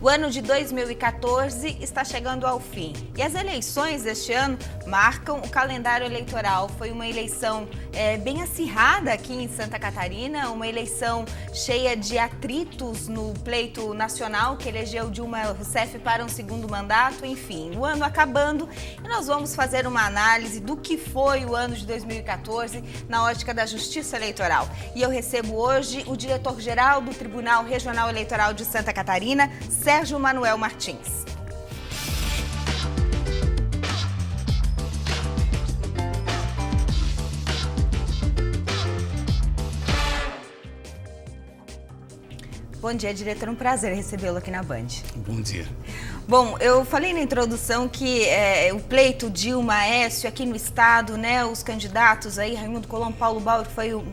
O ano de 2014 está chegando ao fim e as eleições deste ano marcam o calendário eleitoral. Foi uma eleição bem acirrada aqui em Santa Catarina, uma eleição cheia de atritos no pleito nacional que elegeu Dilma Rousseff para um segundo mandato. Enfim, o ano acabando e nós vamos fazer uma análise do que foi o ano de 2014 na ótica da Justiça Eleitoral. E eu recebo hoje o diretor-geral do Tribunal Regional Eleitoral de Santa Catarina, Sérgio Manuel Martins. Bom dia, diretor. Um prazer recebê-lo aqui na Band. Bom dia. Bom, eu falei na introdução que o pleito Dilma Aécio aqui no estado, né, os candidatos aí, Raimundo Colombo, Paulo Bauer, foi o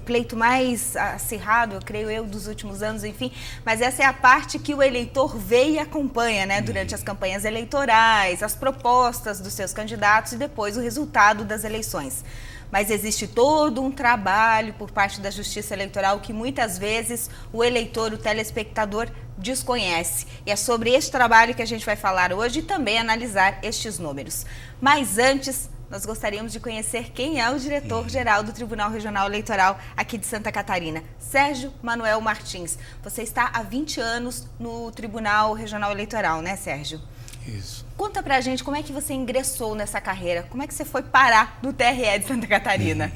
pleito mais acirrado, eu creio eu, dos últimos anos, enfim. Mas essa é a parte que o eleitor vê e acompanha, né, durante as campanhas eleitorais, as propostas dos seus candidatos e depois o resultado das eleições. Mas existe todo um trabalho por parte da Justiça Eleitoral que muitas vezes o eleitor, o telespectador, desconhece. E é sobre este trabalho que a gente vai falar hoje e também analisar estes números. Mas antes, nós gostaríamos de conhecer quem é o diretor-geral do Tribunal Regional Eleitoral aqui de Santa Catarina, Sérgio Manuel Martins. Você está há 20 anos no Tribunal Regional Eleitoral, né, Sérgio? Isso. Conta pra gente como é que você ingressou nessa carreira, como é que você foi parar no TRE de Santa Catarina?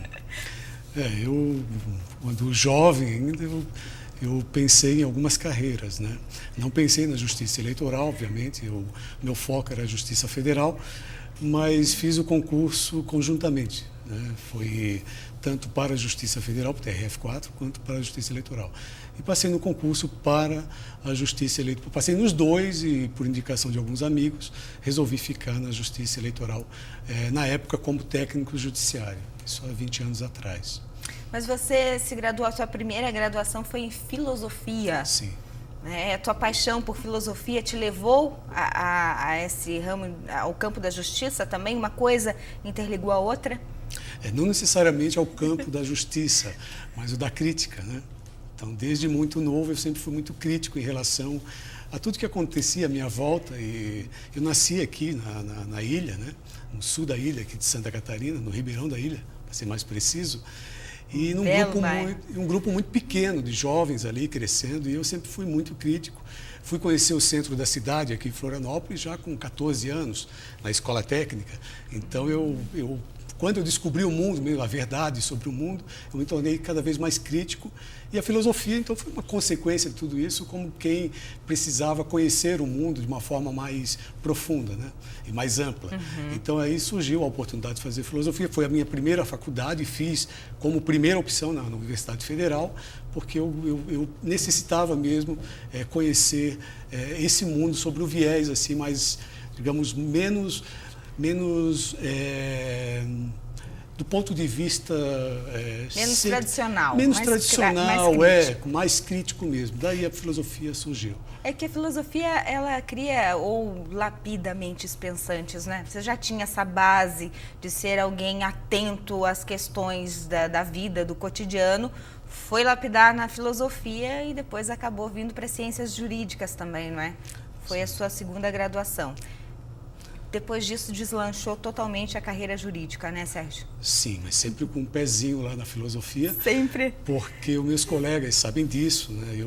Eu, quando jovem ainda, eu pensei em algumas carreiras, né? Não pensei na Justiça Eleitoral, obviamente, meu foco era a Justiça Federal, mas fiz o concurso conjuntamente, né? Foi tanto para a Justiça Federal, para o TRF4, quanto para a Justiça Eleitoral. E passei no concurso para a Justiça Eleitoral. Passei nos dois e, por indicação de alguns amigos, resolvi ficar na Justiça Eleitoral, na época como técnico judiciário, isso há 20 anos atrás. Mas você se graduou, a sua primeira graduação foi em filosofia. Sim. A tua paixão por filosofia te levou a esse ramo, ao campo da justiça também? Uma coisa interligou a outra? Não necessariamente ao campo da justiça, mas o da crítica, né? Então, desde muito novo, eu sempre fui muito crítico em relação a tudo que acontecia à minha volta. E eu nasci aqui na ilha, né? No sul da ilha, aqui de Santa Catarina, no Ribeirão da ilha, para ser mais preciso. E um grupo muito pequeno de jovens ali crescendo, e eu sempre fui muito crítico. Fui conhecer o centro da cidade, aqui em Florianópolis, já com 14 anos, na escola técnica. Então, quando eu descobri o mundo, a verdade sobre o mundo, eu me tornei cada vez mais crítico. E a filosofia, então, foi uma consequência de tudo isso, como quem precisava conhecer o mundo de uma forma mais profunda, né? E mais ampla. Então, aí surgiu a oportunidade de fazer filosofia. Foi a minha primeira faculdade, fiz como primeira opção na Universidade Federal, porque eu necessitava mesmo conhecer esse mundo sobre o viés, assim, mais, digamos, menos do ponto de vista tradicional. Menos tradicional, mais crítico mesmo. Daí a filosofia surgiu. É que a filosofia, ela cria ou lapida mentes pensantes, né? Você já tinha essa base de ser alguém atento às questões da vida, do cotidiano, foi lapidar na filosofia e depois acabou vindo para ciências jurídicas também, não é? Foi a sua segunda graduação. Depois disso, deslanchou totalmente a carreira jurídica, né, Sérgio? Sim, mas sempre com um pezinho lá na filosofia. Sempre. Porque os meus colegas sabem disso, né?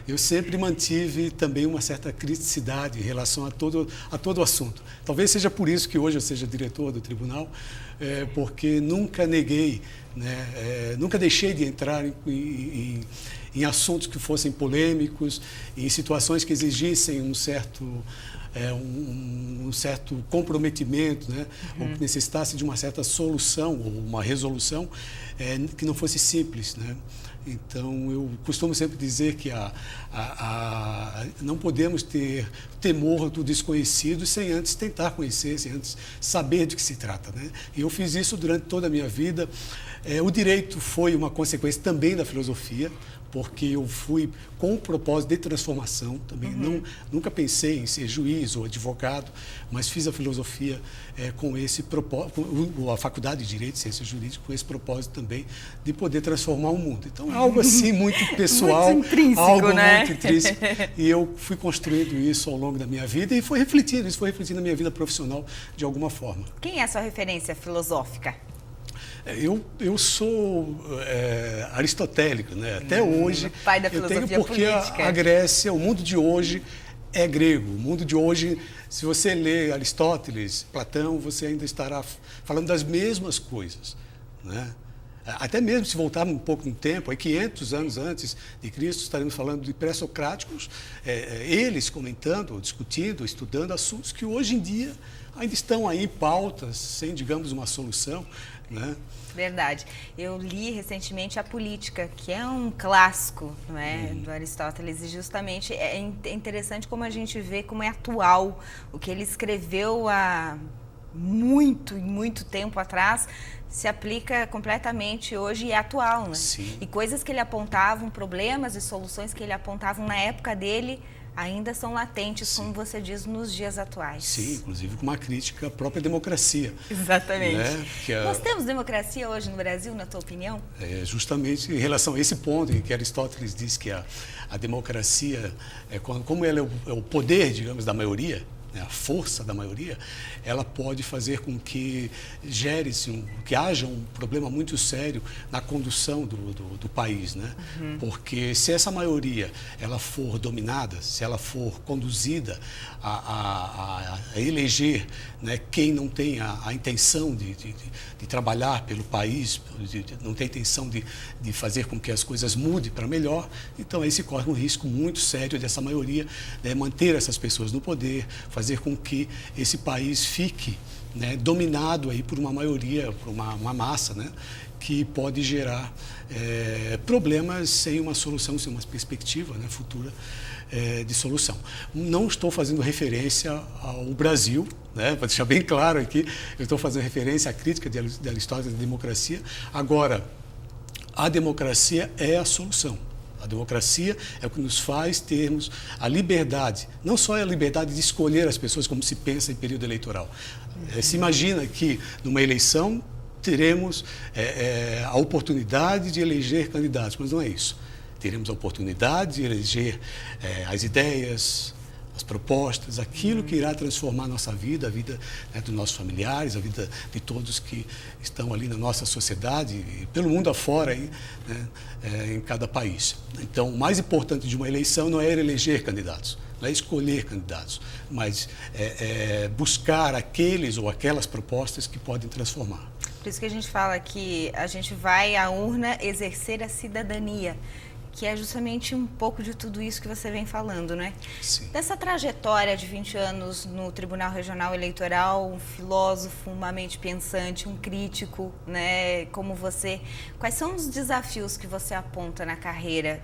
Eu sempre mantive também uma certa criticidade em relação a todo o assunto. Talvez seja por isso que hoje eu seja diretor do tribunal, porque nunca neguei, né? Nunca deixei de entrar em assuntos que fossem polêmicos, em situações que exigissem um certo comprometimento, né? Ou que necessitasse de uma certa solução ou uma resolução que não fosse simples, né? Então, eu costumo sempre dizer que não podemos ter temor do desconhecido sem antes tentar conhecer, sem antes saber de que se trata, né? E eu fiz isso durante toda a minha vida. O direito foi uma consequência também da filosofia, porque eu fui com o propósito de transformação também. Nunca pensei em ser juiz ou advogado, mas fiz a filosofia com esse propósito, a faculdade de Direito e Ciências Jurídicas, com esse propósito também de poder transformar o mundo. Então, é algo assim muito pessoal, muito intrínseco, algo né? muito intrínseco. E eu fui construindo isso ao longo da minha vida e isso foi refletindo na minha vida profissional de alguma forma. Quem é a sua referência filosófica? Eu sou aristotélico, né? Até hoje. Pai da eu filosofia tenho porque política. a Grécia, o mundo de hoje é grego. O mundo de hoje, se você ler Aristóteles, Platão, você ainda estará falando das mesmas coisas, né? Até mesmo se voltar um pouco no tempo, 500 anos antes de Cristo, estaremos falando de pré-socráticos, eles comentando, discutindo, estudando assuntos que hoje em dia ainda estão aí em pautas, sem, digamos, uma solução, né? Verdade. Eu li recentemente A Política, que é um clássico, não é, do Aristóteles, e justamente é interessante como a gente vê como é atual o que ele escreveu há muito tempo atrás, se aplica completamente hoje e é atual, né? Sim. E coisas que ele apontavam, problemas e soluções que ele apontavam na época dele, ainda são latentes, Sim. como você diz, nos dias atuais. Sim, inclusive com uma crítica à própria democracia. Exatamente. Né? Nós temos democracia hoje no Brasil, na tua opinião? Justamente em relação a esse ponto em que Aristóteles diz que a democracia, como ela é o poder, digamos, da maioria, né, a força da maioria, ela pode fazer com que que haja um problema muito sério na condução do país, né? Porque se essa maioria ela for dominada, se ela for conduzida a eleger, né, quem não tem a intenção de trabalhar pelo país, não tem intenção de fazer com que as coisas mudem para melhor, então aí se corre um risco muito sério dessa maioria, né, manter essas pessoas no poder, fazer com que esse país fique, né, dominado aí por uma maioria, por uma massa, né, que pode gerar problemas sem uma solução, sem uma perspectiva, né, futura de solução. Não estou fazendo referência ao Brasil, né, para deixar bem claro aqui, eu estou fazendo referência à crítica de Aristóteles da democracia. Agora, a democracia é a solução. A democracia é o que nos faz termos a liberdade, não só a liberdade de escolher as pessoas como se pensa em período eleitoral. Se imagina que numa eleição teremos a oportunidade de eleger candidatos, mas não é isso. Teremos a oportunidade de eleger as ideias, as propostas, aquilo que irá transformar a nossa vida, a vida, né, dos nossos familiares, a vida de todos que estão ali na nossa sociedade e pelo mundo afora, aí, né, em cada país. Então, o mais importante de uma eleição não é eleger candidatos, não é escolher candidatos, mas buscar aqueles ou aquelas propostas que podem transformar. Por isso que a gente fala que a gente vai à urna exercer a cidadania, que é justamente um pouco de tudo isso que você vem falando, né? Sim. Dessa trajetória de 20 anos no Tribunal Regional Eleitoral, um filósofo, uma mente pensante, um crítico, né? Como você, quais são os desafios que você aponta na carreira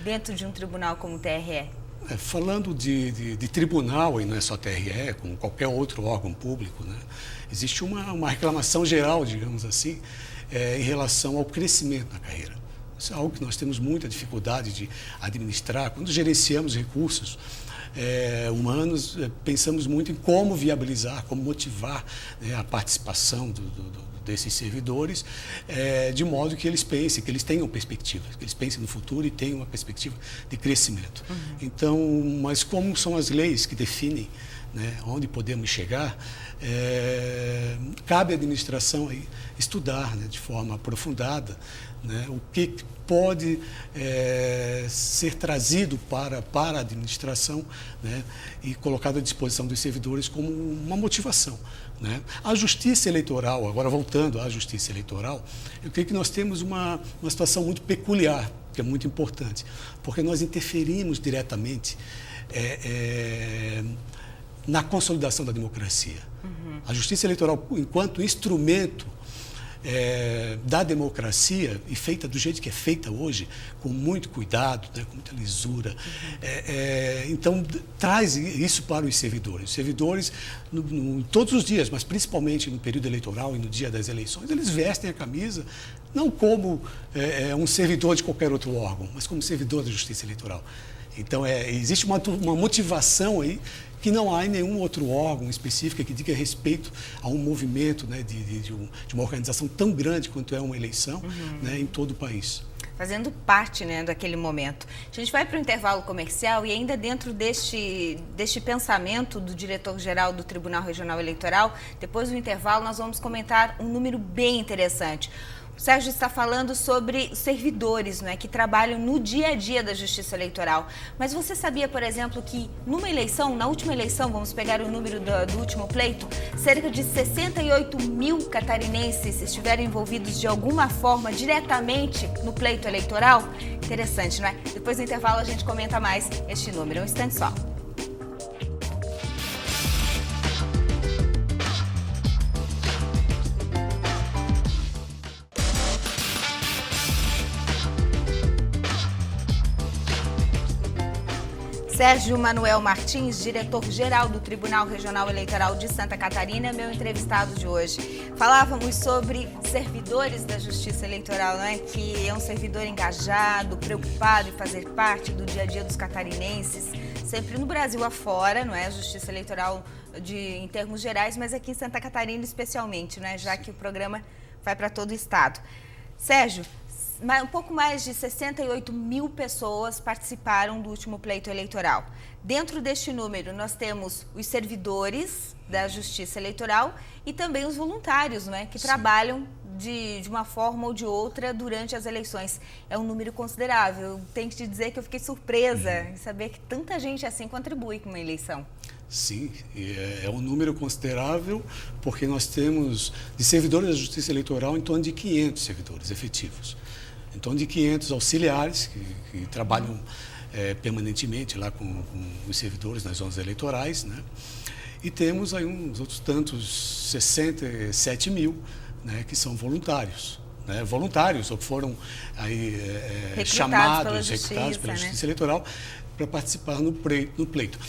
dentro de um tribunal como o TRE? Falando de tribunal, e não é só TRE, como qualquer outro órgão público, né? Existe uma reclamação geral, digamos assim, em relação ao crescimento na carreira. Isso é algo que nós temos muita dificuldade de administrar. Quando gerenciamos recursos humanos, pensamos muito em como viabilizar, como motivar, né, a participação desses servidores, de modo que eles pensem, que eles tenham perspectiva, que eles pensem no futuro e tenham uma perspectiva de crescimento. Então, mas como são as leis que definem, né, onde podemos chegar, cabe à administração aí estudar, né, de forma aprofundada, né, o que pode ser trazido para a administração, né, e colocado à disposição dos servidores como uma motivação, né. A justiça eleitoral, agora voltando à justiça eleitoral, eu creio que nós temos uma situação muito peculiar, que é muito importante, porque nós interferimos diretamente na consolidação da democracia. A justiça eleitoral, enquanto instrumento da democracia, e feita do jeito que é feita hoje, com muito cuidado, né, com muita lisura, então traz isso para os servidores. Os servidores, todos os dias, mas principalmente no período eleitoral e no dia das eleições, eles vestem a camisa não como um servidor de qualquer outro órgão, mas como servidor da Justiça Eleitoral. Então, existe uma motivação aí que não há em nenhum outro órgão específico que diga respeito a um movimento, né, de uma organização tão grande quanto é uma eleição, né, em todo o país. Fazendo parte, né, daquele momento. A gente vai para o intervalo comercial e ainda dentro deste pensamento do diretor-geral do Tribunal Regional Eleitoral, depois do intervalo nós vamos comentar um número bem interessante. O Sérgio está falando sobre servidores, né, que trabalham no dia a dia da Justiça Eleitoral. Mas você sabia, por exemplo, que numa eleição, na última eleição, vamos pegar o número do último pleito, cerca de 68 mil catarinenses estiveram envolvidos de alguma forma diretamente no pleito eleitoral? Interessante, não é? Depois do intervalo a gente comenta mais este número. Um instante só. Sérgio Manuel Martins, diretor-geral do Tribunal Regional Eleitoral de Santa Catarina, é meu entrevistado de hoje. Falávamos sobre servidores da Justiça Eleitoral, não é? Que é um servidor engajado, preocupado em fazer parte do dia a dia dos catarinenses, sempre no Brasil afora, não é? A Justiça Eleitoral em termos gerais, mas aqui em Santa Catarina especialmente, né? Já que o programa vai para todo o estado. Sérgio, um pouco mais de 68 mil pessoas participaram do último pleito eleitoral. Dentro deste número, nós temos os servidores da Justiça Eleitoral e também os voluntários, não é? Que trabalham de uma forma ou de outra durante as eleições. É um número considerável. Eu tenho que te dizer que eu fiquei surpresa em saber que tanta gente assim contribui com uma eleição. Sim, é um número considerável, porque nós temos de servidores da Justiça Eleitoral em torno de 500 servidores efetivos. Em torno de 500 auxiliares que trabalham permanentemente lá com os servidores nas zonas eleitorais, né? E temos aí uns outros tantos, 67 mil, né, que são voluntários. Né? Voluntários, ou que foram aí, chamados, recrutados pela Justiça Eleitoral para participar no pleito.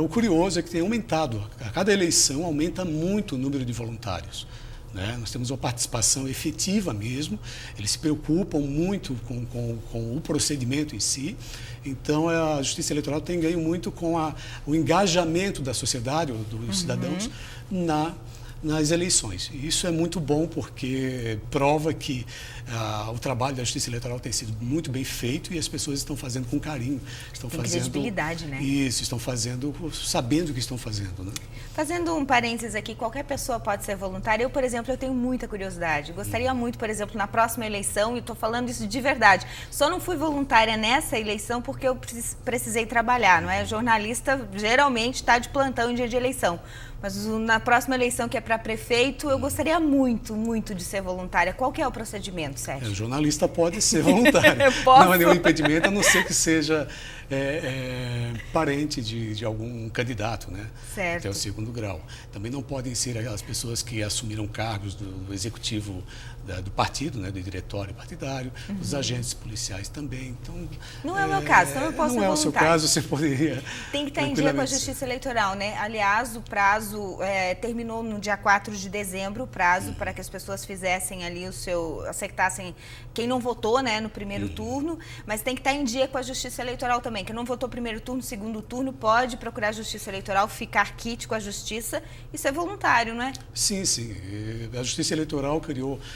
O curioso é que tem aumentado, a cada eleição aumenta muito o número de voluntários. Né? Nós temos uma participação efetiva mesmo, eles se preocupam muito com o procedimento em si, então a Justiça Eleitoral tem ganho muito com o engajamento da sociedade, dos cidadãos, nas eleições. E isso é muito bom porque prova que o trabalho da Justiça Eleitoral tem sido muito bem feito e as pessoas estão fazendo com carinho. Estão tem fazendo credibilidade, né? Isso, estão fazendo, sabendo o que estão fazendo. Né? Fazendo um parênteses aqui, qualquer pessoa pode ser voluntária. Eu, por exemplo, eu tenho muita curiosidade. Gostaria muito, por exemplo, na próxima eleição, e estou falando isso de verdade, só não fui voluntária nessa eleição porque eu precisei trabalhar, não é? Jornalista geralmente está de plantão em dia de eleição. Mas na próxima eleição, que é para prefeito, eu gostaria muito, muito de ser voluntária. Qual que é o procedimento, Sérgio? O jornalista pode ser voluntário. Posso? Não há nenhum impedimento, a não ser que seja parente de algum candidato, né? Certo. Até o segundo grau. Também não podem ser as pessoas que assumiram cargos do executivo do partido, né, do diretório partidário, os agentes policiais também. Então, não é o meu caso, então eu posso ser voluntário. Não é o seu caso, você poderia... Tem que estar em dia com a Justiça Eleitoral, né? Aliás, o prazo terminou no dia 4 de dezembro, o prazo para que as pessoas fizessem ali acertassem quem não votou, né, no primeiro turno, mas tem que estar em dia com a Justiça Eleitoral também. Quem não votou primeiro turno, segundo turno, pode procurar a Justiça Eleitoral, ficar quite com a Justiça e ser voluntário, não é? Sim, sim. A Justiça Eleitoral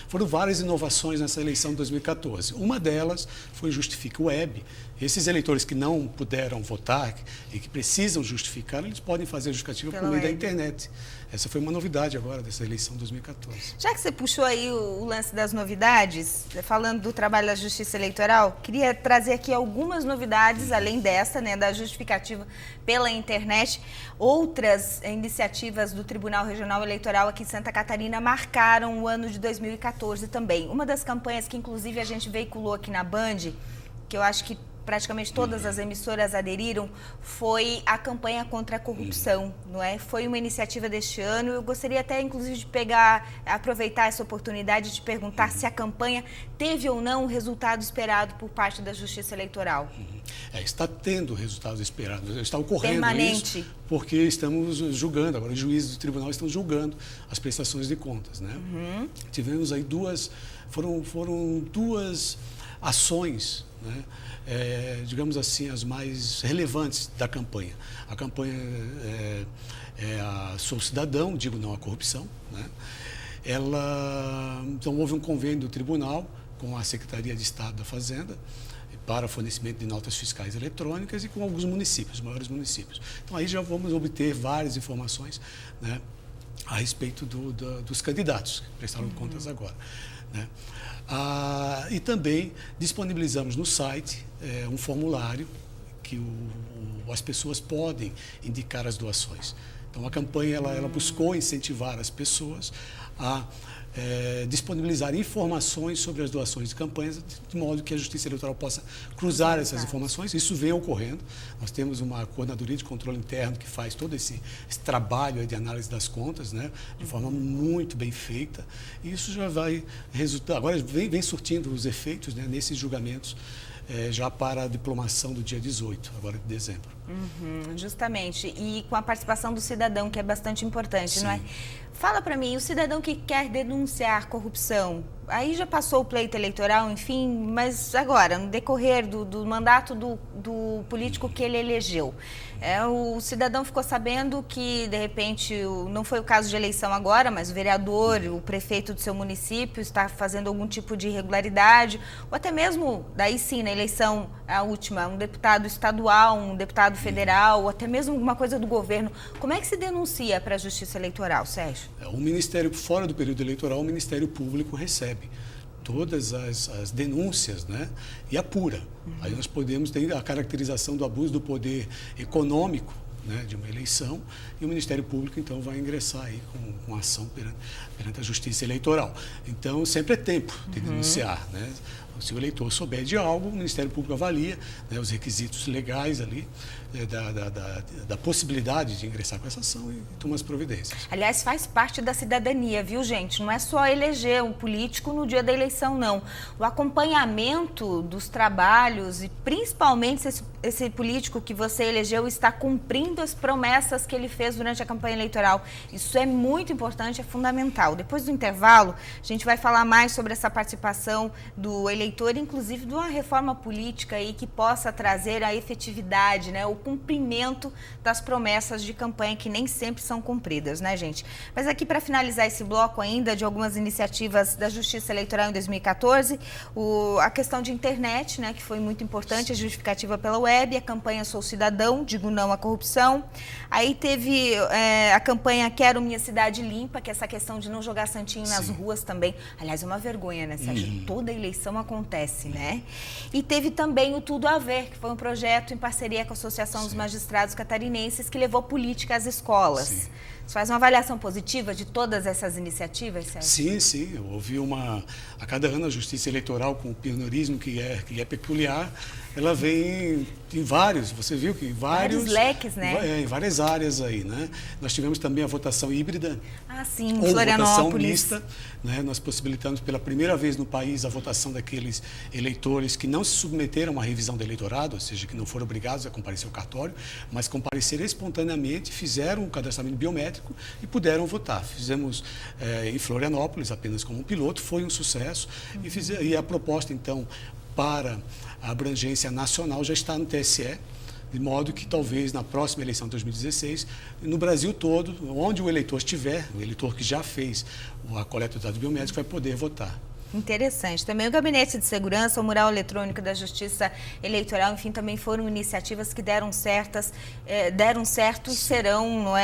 foram várias inovações nessa eleição de 2014. Uma delas foi o Justifica Web. Esses eleitores que não puderam votar e que precisam justificar, eles podem fazer a justificativa por meio da internet. Essa foi uma novidade agora dessa eleição de 2014. Já que você puxou aí o lance das novidades, falando do trabalho da Justiça Eleitoral, queria trazer aqui algumas novidades, além dessa, né, da justificativa pela internet. Outras iniciativas do Tribunal Regional Eleitoral aqui em Santa Catarina marcaram o ano de 2014 também. Uma das campanhas que, inclusive, a gente veiculou aqui na Band, que eu acho que praticamente todas as emissoras aderiram, foi a campanha contra a corrupção, não é? Foi uma iniciativa deste ano. Eu gostaria até, inclusive, de aproveitar essa oportunidade de perguntar se a campanha teve ou não o resultado esperado por parte da Justiça Eleitoral. Está tendo resultados esperados, está ocorrendo permanente. Isso, porque estamos julgando, agora os juízes do tribunal estão julgando as prestações de contas, né? Tivemos aí foram duas ações, né? Digamos assim, as mais relevantes da campanha. A campanha Sou Cidadão, digo não à corrupção, né? Então houve um convênio do tribunal com a Secretaria de Estado da Fazenda para fornecimento de notas fiscais eletrônicas e com alguns municípios, maiores municípios. Então aí já vamos obter várias informações, né, a respeito dos candidatos que prestaram contas agora, né? E também disponibilizamos no site um formulário que as pessoas podem indicar as doações. Então a campanha ela buscou incentivar as pessoas a disponibilizar informações sobre as doações de campanhas, de modo que a Justiça Eleitoral possa cruzar essas informações. Isso vem ocorrendo. Nós temos uma coordenadoria de controle interno que faz todo esse trabalho de análise das contas, né, de forma muito bem feita. E isso já vai resultar. Agora vem surtindo os efeitos, né, nesses julgamentos já para a diplomação do dia 18, agora de dezembro. Justamente. E com a participação do cidadão, que é bastante importante, Sim. não é? Fala para mim, o cidadão que quer denunciar corrupção, aí já passou o pleito eleitoral, enfim, mas agora, no decorrer do mandato do político que ele elegeu, o cidadão ficou sabendo que, de repente, não foi o caso de eleição agora, mas o vereador, o prefeito do seu município está fazendo algum tipo de irregularidade, ou até mesmo, daí sim, na eleição, a última, um deputado estadual, um deputado federal, ou até mesmo alguma coisa do governo. Como é que se denuncia para a Justiça Eleitoral, Sérgio? O Ministério, fora do período eleitoral, o Ministério Público recebe todas as denúncias, né, e apura. Aí nós podemos ter a caracterização do abuso do poder econômico, né, de uma eleição, e o Ministério Público, então, vai ingressar aí com ação perante a Justiça Eleitoral. Então, sempre é tempo de denunciar, né? Se o eleitor souber de algo, o Ministério Público avalia, né, os requisitos legais ali, da possibilidade de ingressar com essa ação e toma as providências. Aliás, faz parte da cidadania, viu, gente? Não é só eleger um político no dia da eleição, não. O acompanhamento dos trabalhos e principalmente se esse político que você elegeu está cumprindo as promessas que ele fez durante a campanha eleitoral. Isso é muito importante, é fundamental. Depois do intervalo, a gente vai falar mais sobre essa participação do eleitor, inclusive de uma reforma política aí que possa trazer a efetividade, né, o cumprimento das promessas de campanha que nem sempre são cumpridas, né, gente? Mas aqui, para finalizar esse bloco ainda de algumas iniciativas da Justiça Eleitoral em 2014, a questão de internet, né, que foi muito importante, a justificativa pela web, a campanha Sou Cidadão, digo não à corrupção. Aí teve a campanha Quero Minha Cidade Limpa, que é essa questão de não jogar santinho nas ruas também. Aliás, é uma vergonha, né, Sérgio? Toda eleição acontece, né? E teve também o Tudo a Ver, que foi um projeto em parceria com a Associação dos Magistrados Catarinenses, que levou política às escolas. Sim. Você faz uma avaliação positiva de todas essas iniciativas, Sérgio? Sim. Houve a cada ano a Justiça Eleitoral, com o pioneirismo que é peculiar, ela vem em vários, você viu que vários leques, né? Em várias áreas aí, né? Nós tivemos também a votação híbrida. Sim, em ou Florianópolis. Votação mista, né? Nós possibilitamos pela primeira vez no país a votação daqueles eleitores que não se submeteram à revisão do eleitorado, ou seja, que não foram obrigados a comparecer ao cartório, mas compareceram espontaneamente, fizeram o cadastramento biométrico e puderam votar. Fizemos em Florianópolis, apenas como um piloto, foi um sucesso. E a proposta, então, para a abrangência nacional já está no TSE, de modo que talvez na próxima eleição de 2016, no Brasil todo, onde o eleitor estiver, o eleitor que já fez a coleta do dado biométrico vai poder votar. Interessante. Também o Gabinete de Segurança, o Mural Eletrônico da Justiça Eleitoral, enfim, também foram iniciativas que deram certo e serão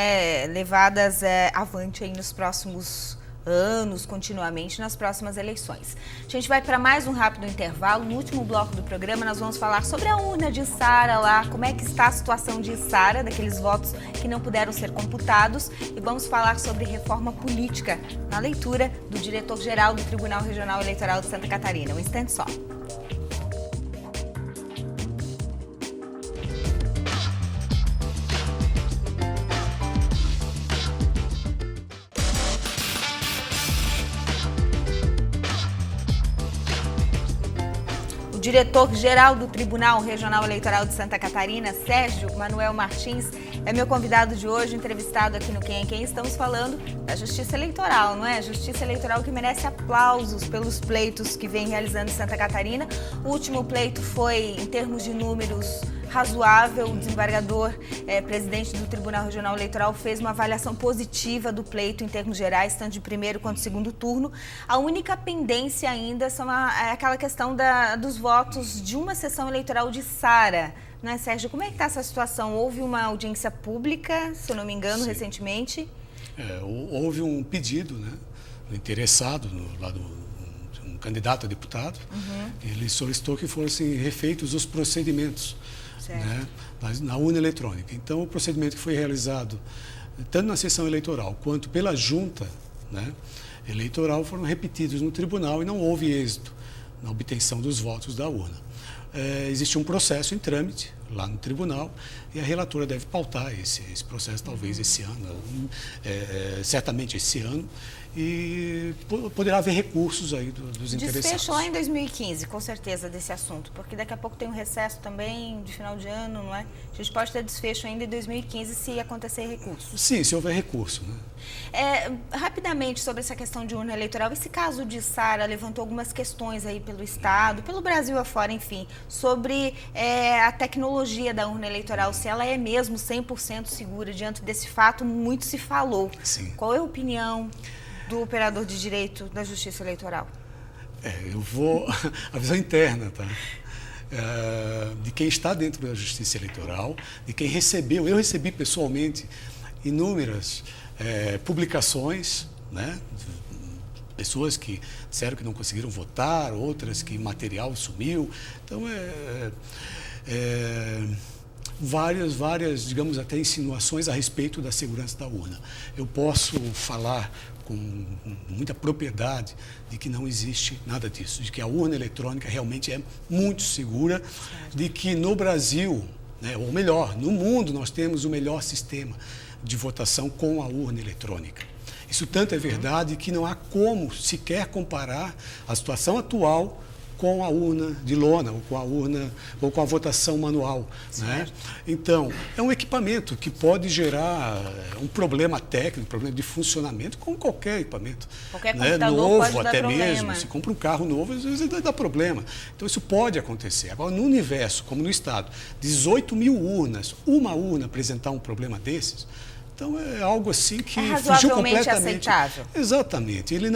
levadas avante aí nos próximos anos, continuamente, nas próximas eleições. A gente vai para mais um rápido intervalo. No último bloco do programa, nós vamos falar sobre a urna de Içara lá, como é que está a situação de Içara, daqueles votos que não puderam ser computados, e vamos falar sobre reforma política, na leitura do diretor-geral do Tribunal Regional Eleitoral de Santa Catarina. Um instante só. diretor-geral do Tribunal Regional Eleitoral de Santa Catarina, Sérgio Manuel Martins, é meu convidado de hoje, entrevistado aqui no Quem é Quem. Estamos falando da Justiça Eleitoral, não é? Justiça Eleitoral que merece aplausos pelos pleitos que vem realizando em Santa Catarina. O último pleito foi, em termos de números, razoável. O desembargador, presidente do Tribunal Regional Eleitoral, fez uma avaliação positiva do pleito em termos gerais, tanto de primeiro quanto de segundo turno. A única pendência ainda é aquela questão dos votos de uma sessão eleitoral de Sara. Não é, Sérgio? Como é que está essa situação? Houve uma audiência pública, se eu não me engano, recentemente? Houve um pedido, né, do interessado, um candidato a deputado. Ele solicitou que fossem refeitos os procedimentos, né, na urna eletrônica. Então, o procedimento que foi realizado, tanto na sessão eleitoral quanto pela junta, né, eleitoral, foram repetidos no tribunal e não houve êxito na obtenção dos votos da urna. Existe um processo em trâmite lá no tribunal e a relatora deve pautar esse processo talvez esse ano, certamente esse ano, e poderá haver recursos aí dos interessados. Desfecho lá em 2015, com certeza, desse assunto, porque daqui a pouco tem um recesso também de final de ano, não é? A gente pode ter desfecho ainda em 2015 se acontecer recurso. Sim, se houver recurso, né? Rapidamente sobre essa questão de urna eleitoral, esse caso de Sara levantou algumas questões aí pelo Estado, pelo Brasil afora, enfim, sobre a tecnologia da urna eleitoral, se ela é mesmo 100% segura. Diante desse fato, muito se falou. Sim. Qual é a opinião do operador de direito da Justiça Eleitoral? Eu vou... a visão interna, tá? De quem está dentro da Justiça Eleitoral, de quem recebeu. Eu recebi pessoalmente inúmeras publicações, né? Pessoas que disseram que não conseguiram votar, outras que material sumiu. Então, várias, digamos, até insinuações a respeito da segurança da urna. Eu posso falar com muita propriedade de que não existe nada disso, de que a urna eletrônica realmente é muito segura, de que no Brasil, né, ou melhor, no mundo, nós temos o melhor sistema de votação com a urna eletrônica. Isso tanto é verdade que não há como sequer comparar a situação atual com a urna de lona, ou com a urna, ou com a votação manual, né? Então, é um equipamento que pode gerar um problema técnico, um problema de funcionamento, como qualquer equipamento. Qualquer né? computador Novo, pode dar até problema. mesmo. Se compra um carro novo, às vezes dá problema. Então, isso pode acontecer. Agora, no universo, como no Estado, 18 mil urnas, uma urna apresentar um problema desses, então é algo assim que fugiu completamente. Aceitável. Exatamente. Ele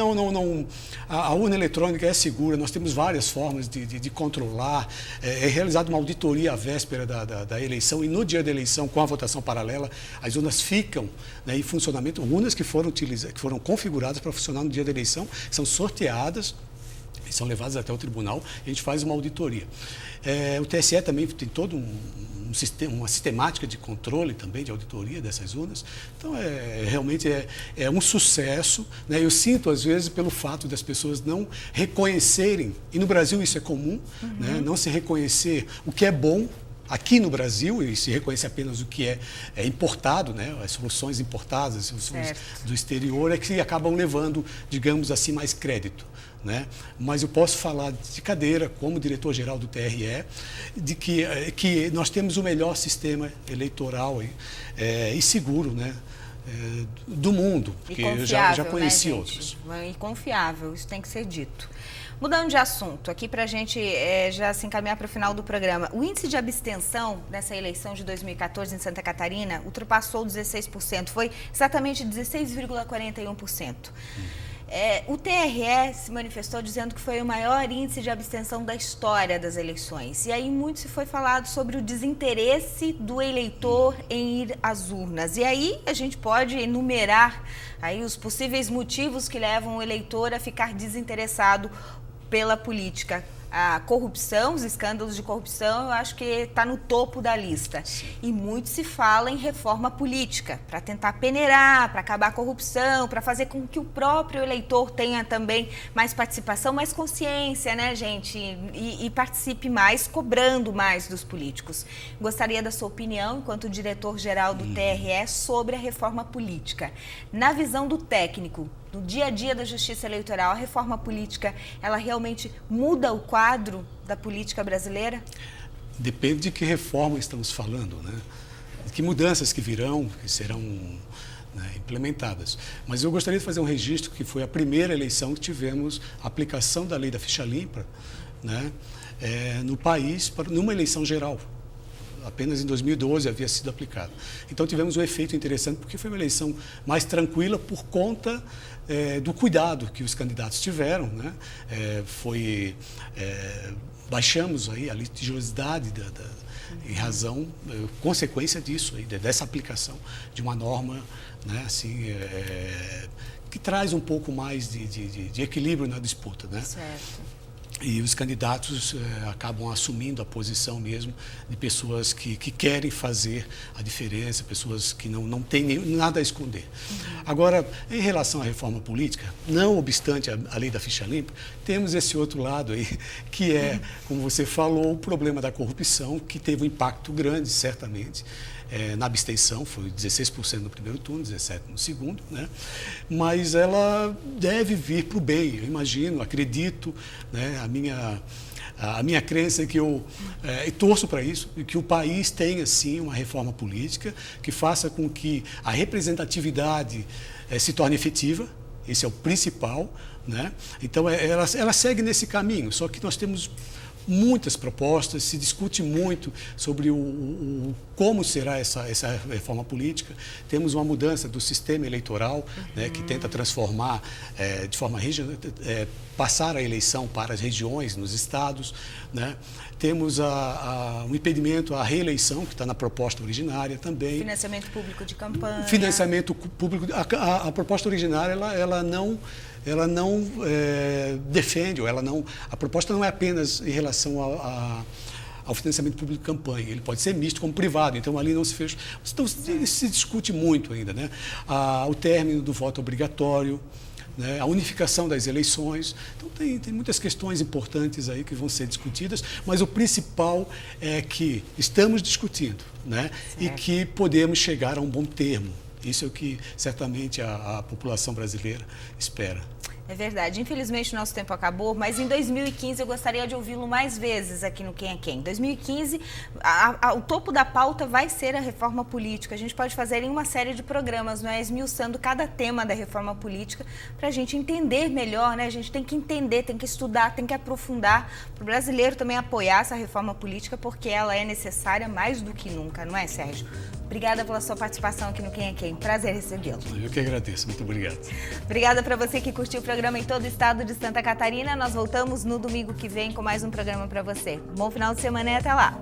a urna eletrônica é segura, nós temos várias formas de controlar. É realizada uma auditoria à véspera da eleição e no dia da eleição, com a votação paralela, as urnas ficam, né, em funcionamento. Urnas que foram configuradas para funcionar no dia da eleição, são sorteadas e são levadas até o tribunal e a gente faz uma auditoria. O TSE também tem todo uma sistemática de controle também, de auditoria dessas urnas. Então, realmente é um sucesso, né? Eu sinto, às vezes, pelo fato das pessoas não reconhecerem, e no Brasil isso é comum, né? Não se reconhecer o que é bom aqui no Brasil e se reconhece apenas o que é importado, né? As soluções importadas, as soluções do exterior é que acabam levando, digamos assim, mais crédito. Né? Mas eu posso falar de cadeira, como diretor-geral do TRE, de que nós temos o melhor sistema eleitoral e seguro, né? Do mundo, porque eu já conheci, né, outros. E confiável, isso tem que ser dito. Mudando de assunto, aqui para a gente já se encaminhar para o final do programa, o índice de abstenção nessa eleição de 2014 em Santa Catarina ultrapassou 16%, foi exatamente 16,41%. O TRE se manifestou dizendo que foi o maior índice de abstenção da história das eleições. E aí muito se foi falado sobre o desinteresse do eleitor em ir às urnas. E aí a gente pode enumerar aí os possíveis motivos que levam o eleitor a ficar desinteressado pela política. A corrupção, os escândalos de corrupção, eu acho que está no topo da lista. Sim. E muito se fala em reforma política, para tentar peneirar, para acabar a corrupção, para fazer com que o próprio eleitor tenha também mais participação, mais consciência, né, gente? E participe mais, cobrando mais dos políticos. Gostaria da sua opinião, enquanto diretor-geral do TRE, sobre a reforma política. Na visão do técnico, no dia a dia da justiça eleitoral, a reforma política, ela realmente muda o quadro da política brasileira? Depende de que reforma estamos falando, né? De que mudanças que virão, que serão, né, implementadas. Mas eu gostaria de fazer um registro que foi a primeira eleição que tivemos a aplicação da lei da ficha limpa, né, no país, numa eleição geral. Apenas em 2012 havia sido aplicado. Então tivemos um efeito interessante, porque foi uma eleição mais tranquila por conta do cuidado que os candidatos tiveram, né? Baixamos aí a litigiosidade em razão, consequência disso, aí, dessa aplicação de uma norma, né, assim, que traz um pouco mais de equilíbrio na disputa, né? Certo. E os candidatos acabam assumindo a posição mesmo de pessoas que querem fazer a diferença, pessoas que não têm nada a esconder. Agora, em relação à reforma política, não obstante a lei da ficha limpa, temos esse outro lado aí, que é, como você falou, o problema da corrupção, que teve um impacto grande, certamente, na abstenção, foi 16% no primeiro turno, 17% no segundo, né? Mas ela deve vir para o bem, eu imagino, acredito, né? A minha crença é que eu torço para isso, e que o país tenha, sim, uma reforma política que faça com que a representatividade se torne efetiva, esse é o principal, né? Então, ela segue nesse caminho, só que nós temos muitas propostas, se discute muito sobre como será essa reforma política. Temos uma mudança do sistema eleitoral, né, que tenta transformar de forma regional, passar a eleição para as regiões, nos estados, né? Temos um impedimento à reeleição, que está na proposta originária também. Financiamento público de campanha. Financiamento público. A proposta originária, ela não defende, a proposta não é apenas em relação ao financiamento público de campanha, ele pode ser misto como privado, então ali não se fecha. Então, se discute muito ainda, né? O término do voto obrigatório, né? A unificação das eleições. Então, tem muitas questões importantes aí que vão ser discutidas, mas o principal é que estamos discutindo, né? E que podemos chegar a um bom termo. Isso é o que certamente a população brasileira espera. É verdade. Infelizmente, o nosso tempo acabou, mas em 2015 eu gostaria de ouvi-lo mais vezes aqui no Quem é Quem. Em 2015, o topo da pauta vai ser a reforma política. A gente pode fazer em uma série de programas, não é? Esmiuçando cada tema da reforma política para a gente entender melhor, né? A gente tem que entender, tem que estudar, tem que aprofundar, para o brasileiro também apoiar essa reforma política, porque ela é necessária mais do que nunca, não é, Sérgio? Obrigada pela sua participação aqui no Quem é Quem. Prazer recebê-lo. Eu que agradeço. Muito obrigado. Obrigada para você que curtiu o programa em todo o estado de Santa Catarina. Nós voltamos no domingo que vem com mais um programa para você. Bom final de semana e até lá.